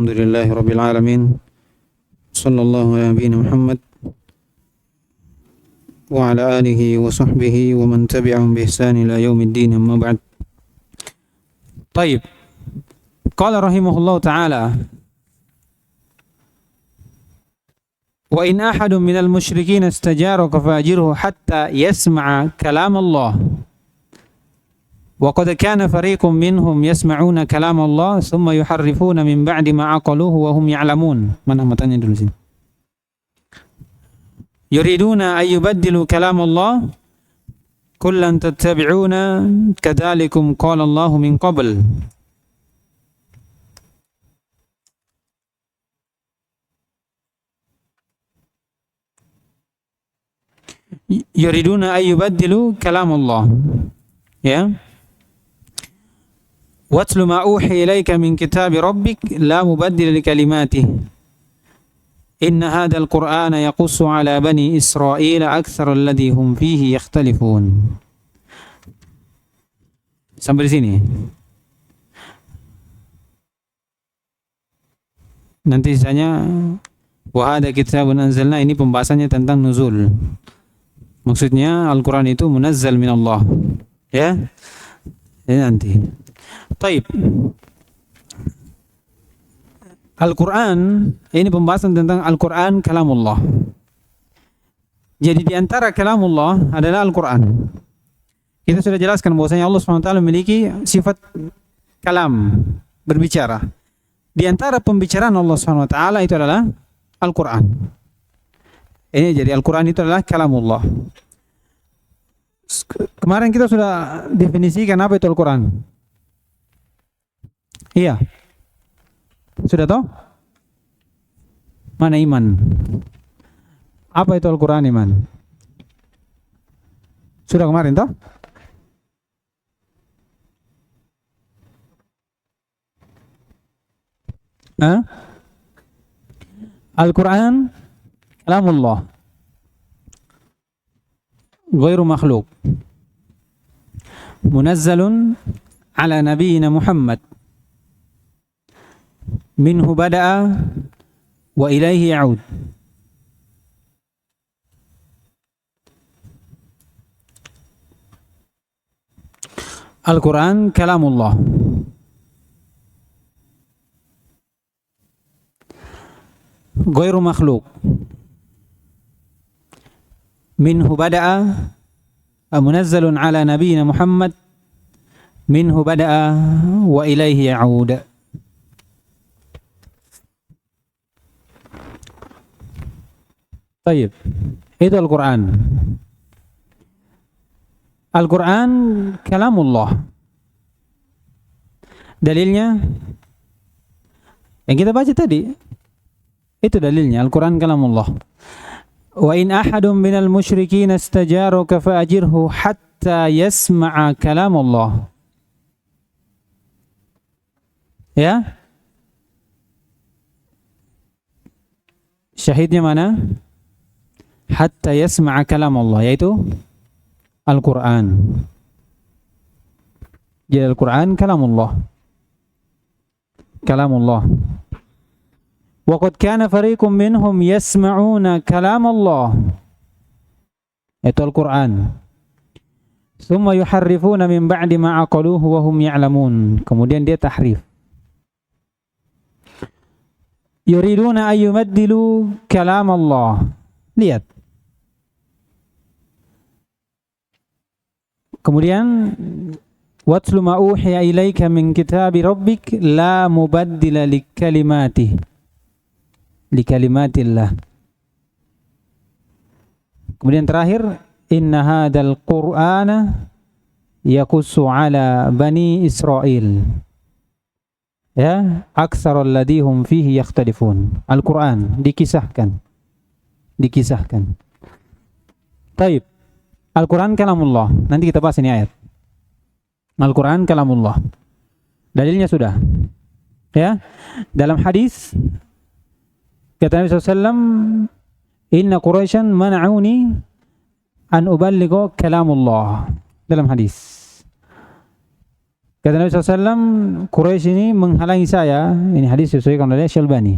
Alhamdulillahi Rabbil Alamin. Sallallahu ala nabiyina Muhammad wa ala alihi wa sahbihi wa man tabi'ahum bi ihsan ila yaumiddin, amma ba'd. Taib. Qala rahimahullah ta'ala, wa in ahadun minal musyrikin istajaraka fa'ajirhu hatta yasma'a kalam Allah. Wa qad kana fariqun minhum yasma'una kalam Allah thumma yuharrifuna min ba'di ma aqaluhu wa hum ya'lamun. Mana matanya dulu sini. Yuriduna ay yubaddilu kalam Allah kullan tattabi'una kadzalikum qala Allah min qabl. Yuriduna ay yubaddilu kalam Allah. Ya. Watlu ma uhiya ilaika min kitabi rabbik la mubaddila likalimatih. Inna hadzal qur'ana yaqussu ala bani Israila aktsara alladhi hum fihi yakhtalifun. Sampai di sini. Nanti sisanya wa hadza kitabun anzalna, ini pembahasannya tentang nuzul. Maksudnya Al-Qur'an itu munazzal min Allah. Ya. Ini nanti. Taib. Al-Quran, ini pembahasan tentang Al-Quran kalamullah. Jadi di antara kalamullah adalah Al-Quran. Kita sudah jelaskan bahwasanya Allah SWT memiliki sifat kalam, berbicara. Di antara pembicaraan Allah SWT itu adalah Al-Quran. Ini jadi Al-Quran itu adalah kalamullah. Kemarin kita sudah definisikan apa itu Al-Quran. Iya. Sudah tahu? Mana iman? Apa itu Al-Quran iman? Sudah kemarin tahu? Al-Quran kalamullah, ghairu makhluk, munazzalun ala nabiyyina Muhammad, minhu bada'a wa ilaihi ya'ud. Al-Quran kalamullah, ghairu makhluk, minhu bada'a, munazzalun ala nabiyyina Muhammad, minhu bada'a wa ilaihi ya'ud. Baik, itu Al-Quran. Al-Quran kalamullah. Dalilnya yang kita baca tadi, itu dalilnya Al-Quran kalamullah. Wa in ahadun minal musyrikin istajaraka fa'ajirhu hatta yasma'a kalamullah. Ya, syahidnya mana? Hatta yasma'a kalam Allah, yaitu Al-Quran. Jadi Al-Quran kalamullah. Kalamullah. Wa qad kana fariqun minhum yasma'una kalam Allah. Itu Al-Quran. Tsumma yuharrifuna min ba'di ma aqaluhu wa hum ya'lamun. Kemudian dia tahrif. Yuriduna ay yubaddilu kalam Allah. Lihat. Kemudian watlu ma uhiya ilaika min kitabi rabbik la mubaddila likalimatih, likalimatillah. Kemudian terakhir, inna hadzal qur'ana yaqussu ala bani Israil, ya, aktsarul ladihum fihi yakhtalifun. Al-Quran dikisahkan. Taib. Al-Quran kalamullah. Nanti kita bahas ini ayat. Al-Quran kalamullah. Dalilnya sudah. Ya. Dalam hadis kata Nabi SAW, inna Quraisyan mana'uni an uballigha kalamullah. Dalam hadis. Kata Nabi SAW, Quraisy ini menghalangi saya. Ini hadis disesuaikan oleh Syalbani.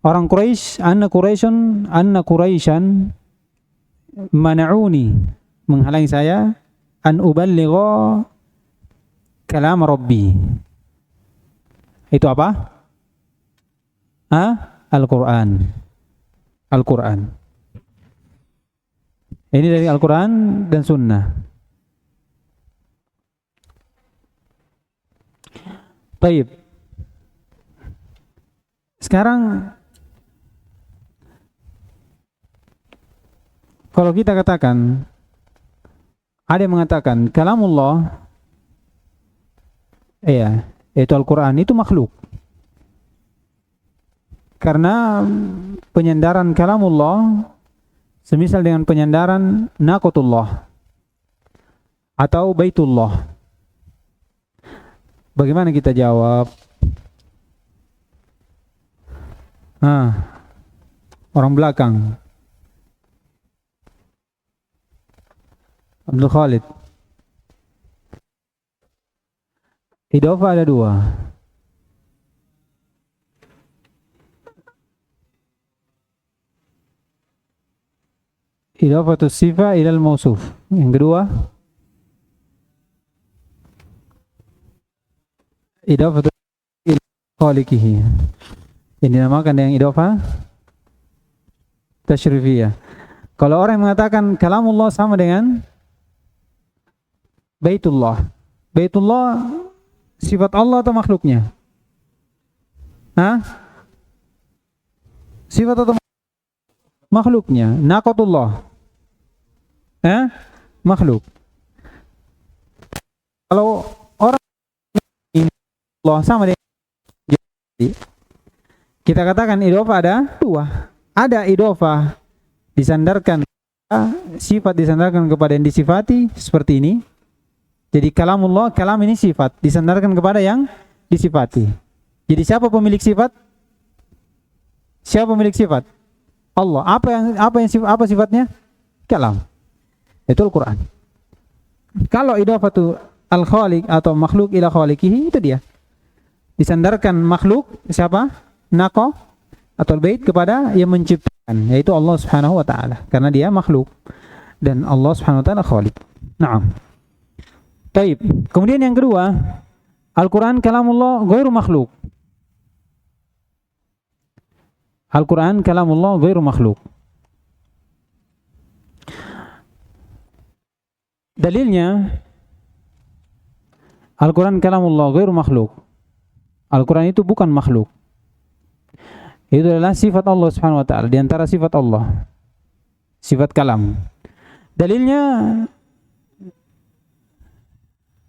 Orang Quraisy, anna Quraisyan mana'uni, menghalangi saya an uballigha kalam Rabbi. Itu apa? Al-Quran. Al-Quran. Ini dari Al-Quran dan Sunnah. Baik. Sekarang kalau kita katakan, ada yang mengatakan kalamullah, iya, itu Al-Quran, itu makhluk. Karena penyandaran kalamullah semisal dengan penyandaran naqatullah atau baitullah. Bagaimana kita jawab? Orang belakang. Abdul Khalid. Idhofah ada dua. Idhofatus sifah ilal mausuf. Yang kedua, idhofatus ilal khaliqihi. Ini dinamakan dengan idhofah tasyrifiyah. Kalau orang yang mengatakan kalamullah sama dengan baitullah. Baitullah sifat Allah atau makhluknya? Sifat atau makhluknya? Naqatullah. Makhluk. Kalau orang Allah sama dengan, kita katakan idhofah ada dua. Ada idhofah disandarkan sifat, disandarkan kepada yang disifati seperti ini. Jadi kalamullah, kalam ini sifat disandarkan kepada yang disifati. Jadi siapa pemilik sifat? Siapa pemilik sifat? Allah. Apa sifatnya? Kalam. Itu Al-Quran. Kalau idhofatu al-khaliq atau makhluk ila khaliqihi, itu dia. Disandarkan makhluk siapa? Naqa atau bait kepada yang menciptakan, yaitu Allah Subhanahu wa taala, karena dia makhluk dan Allah Subhanahu wa taala khaliq. Naam. Baik. Kemudian yang kedua, Al-Quran kalamullah ghairu makhluk. Al-Quran kalamullah ghairu makhluk. Dalilnya, Al-Quran kalamullah ghairu makhluk. Al-Quran itu bukan makhluk. Itu adalah sifat Allah Subhanahu wa taala, di antara sifat Allah. Sifat kalam. Dalilnya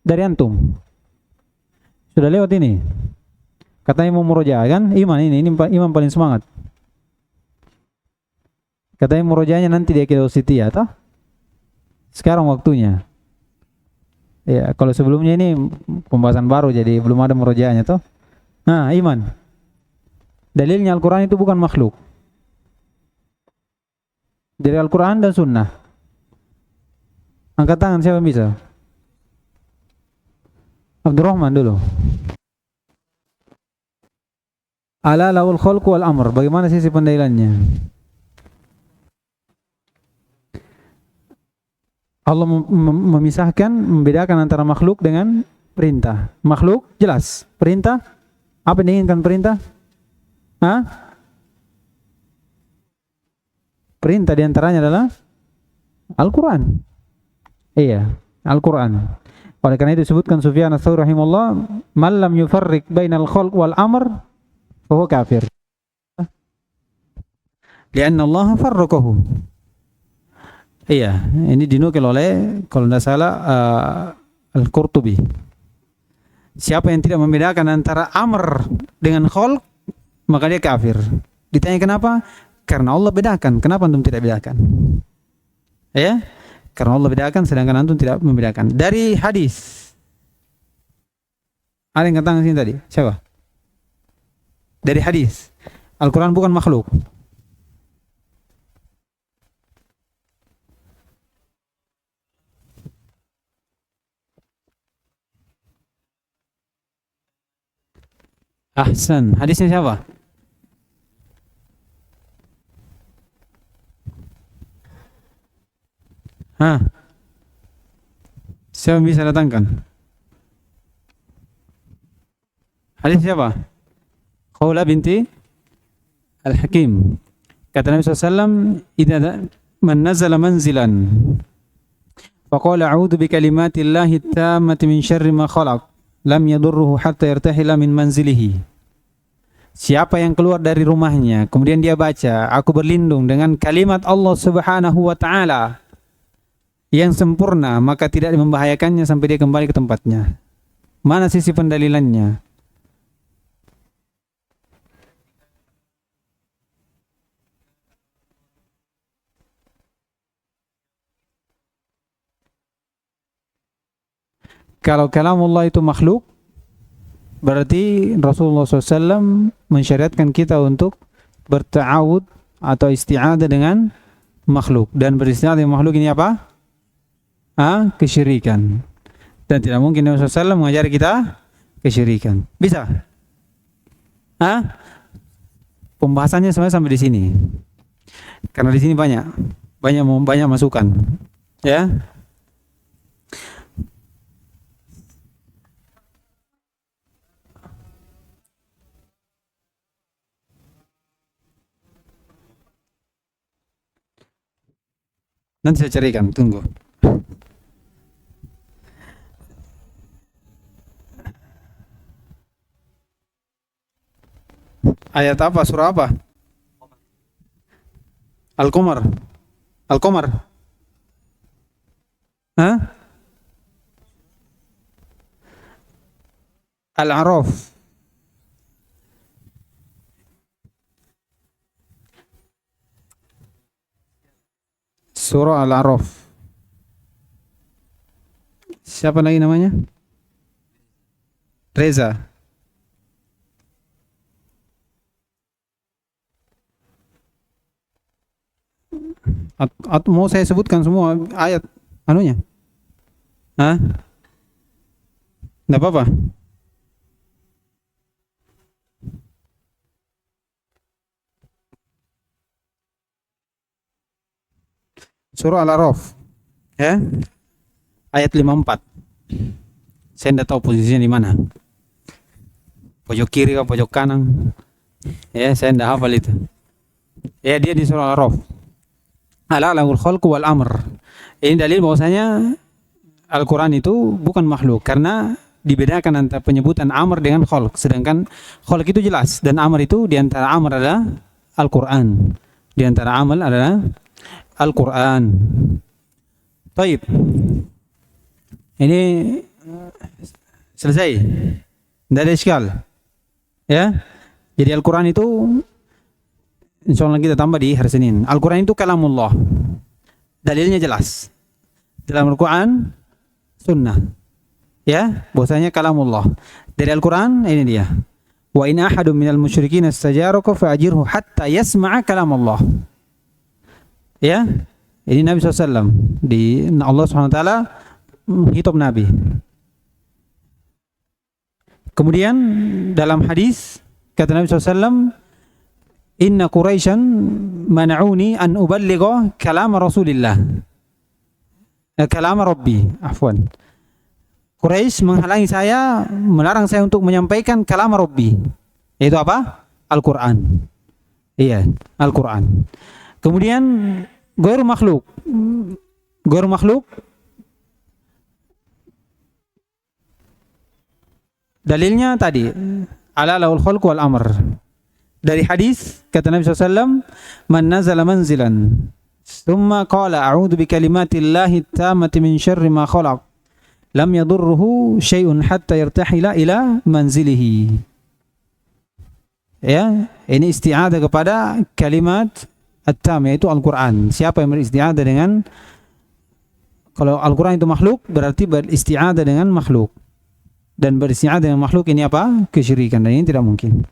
dari antum. Sudah lewat ini. Katanya mau murojaah kan? Ini Iman paling semangat. Katanya murojaahnya nanti di Aqidah Wasithiyah, toh? Sekarang waktunya. Ya, kalau sebelumnya ini pembahasan baru, jadi belum ada murojaahnya, toh? Nah, Iman. Dalilnya Al-Quran itu bukan makhluk. Dari Al-Quran dan Sunnah. Angkat tangan siapa yang bisa? Abdurrahman dulu. Ala lawul khalqu wal amr. Bagaimana sisi pendalilannya? Allah memisahkan, membedakan antara makhluk dengan perintah. Makhluk jelas, perintah apa yang diinginkan perintah? Perintah diantaranya adalah Al-Quran. Iya, Al-Quran. Oleh karena itu disebutkan Sufyan ats-Tsauri rahimahullah, "Man lam yufarriq bainal khalq wal amr fa huwa kafir." Lianna Allah farraqahu. Iya, ini dinukil oleh, kalau tidak salah, Al-Qurtubi. Siapa yang tidak membedakan antara amr dengan khalq, maka dia kafir. Ditanya kenapa? Karena Allah bedakan. Kenapa antum tidak bedakan? Ya, karena Allah bedakan, sedangkan antum tidak membedakan. Dari hadis. Ada yang katakan sini tadi? Siapa? Dari hadis. Al-Quran bukan makhluk. Ahsan. Hadisnya siapa? Hah? Siapa yang bisa datangkan? Hadis siapa? Khawla binti Al-Hakim. Kata Nabi SAW, "Idza man nazala manzilan faqala a'udzu bikalimatillahi tammati min syarri ma khalaq lam yadurruhu hatta yartahila min manzilihi." Siapa yang keluar dari rumahnya kemudian dia baca, aku berlindung dengan kalimat Allah Subhanahu wa taala yang sempurna, maka tidak membahayakannya sampai dia kembali ke tempatnya. Mana sisi pendalilannya? Kalau kalamullah itu makhluk, berarti Rasulullah SAW mensyariatkan kita untuk berta'awud atau isti'adah dengan makhluk. Dan beristi'adah dengan makhluk ini apa? Kesyirikan. Dan tidak mungkin Nabi SAW mengajar kita kesyirikan. Bisa? Pembahasannya sebenarnya sampai di sini. Karena di sini banyak masukan. Ya. Nanti saya carikan, tunggu. Ayat apa? Surah apa? Al-Qamar. Al-Qamar. Al-A'raf. Surah Al-A'raf. Siapa lagi namanya? Reza. Mau saya sebutkan semua ayat anunya? Nggak apa-apa. Surah Al-A'raf. Ya. Ayat 54. Saya tidak tahu posisinya di mana. Pojok kiri atau pojok kanan. Ya, saya tidak hafal itu. Ya, dia di surah Al-A'raf. Ala lahul khalqu wal amr. Ini dalil bahwasanya Al-Quran itu bukan makhluk karena dibedakan antara penyebutan amr dengan khalq. Sedangkan khalq itu jelas dan amr itu diantara amr adalah Al-Quran. Diantara amal adalah Al-Quran. Taib. Ini selesai. Tidak ada iskal. Ya. Jadi Al-Quran itu insyaallah kita tambah di hari Senin. Al-Quran itu kalamullah. Dalilnya jelas. Dalam Al-Quran, sunnah. Ya, bahwasanya kalamullah. Dari Al-Quran ini dia. Wa in ahadun minal musyrikin istajaraka fa'ajirhu hatta yasma'a kalamullah. Ya, ini Nabi SAW di Allah SWT hitop Nabi. Kemudian dalam hadis kata Nabi SAW, Inna Quraisyan mana'uni an uballigha kalam Rasulillah. Kalam Rabbi, afwan. Quraisy menghalangi saya, melarang saya untuk menyampaikan kalam Rabbi. Yaitu apa? Al-Quran. Iya, Al-Quran. Kemudian ghairu makhluk. Ghairu makhluk. Dalilnya tadi, ala lahul khalqu wal amr. Dari hadis kata Nabi SAW, man nazala manzilan thumma qala a'udzu bikalimatillahi tammati min syarri ma khalaq lam yadurruhu syai'un hatta yartahila ila manzilihi. Ya, ini isti'adah kepada kalimat at-tam, yaitu Al-Quran. Siapa yang beristi'adah dengan, kalau Al-Quran itu makhluk, berarti beristi'adah dengan makhluk. Dan beristi'adah dengan makhluk ini apa? Kesyirikan, dan ini tidak mungkin.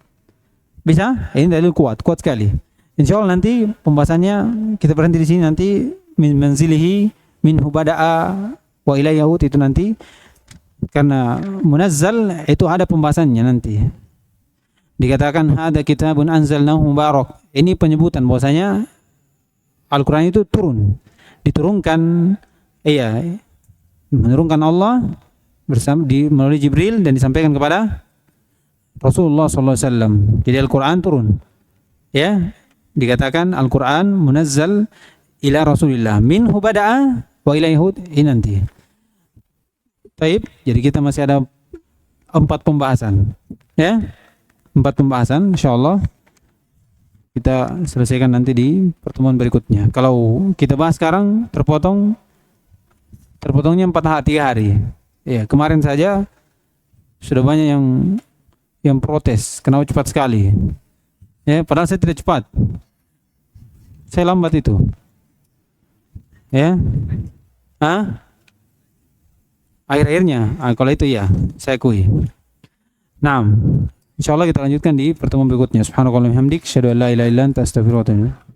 Bisa? Ini dalil kuat sekali. Insyaallah nanti pembahasannya kita berhenti di sini, nanti min manzilihi min hubada'a wa ila yahud itu nanti, karena munazzal itu ada pembahasannya nanti. Dikatakan hada kitabun anzalnahu mubarak. Ini penyebutan bahwasanya Al-Quran itu diturunkan, menurunkan Allah melalui Jibril dan disampaikan kepada Rasulullah SAW. Jadi Al-Quran turun. Ya, dikatakan Al-Quran munazzal ila Rasulillah minhu bada'a wa ilaihi ini nanti. Baik, jadi kita masih ada 4 pembahasan. Ya, 4 pembahasan insyaallah kita selesaikan nanti di pertemuan berikutnya. Kalau kita bahas sekarang terpotongnya 3 hari. Ya, kemarin saja sudah banyak yang protes, kenapa cepat sekali. Ya, padahal saya tidak cepat. Saya lambat itu. Ya. Akhir-akhirnya, kalau itu ya, saya akui. Nah, insyaallah kita lanjutkan di pertemuan berikutnya. Subhanakallahumma hamdik, asyhadu an la ilaha illa anta, astaghfiruka wa atubu ilaik.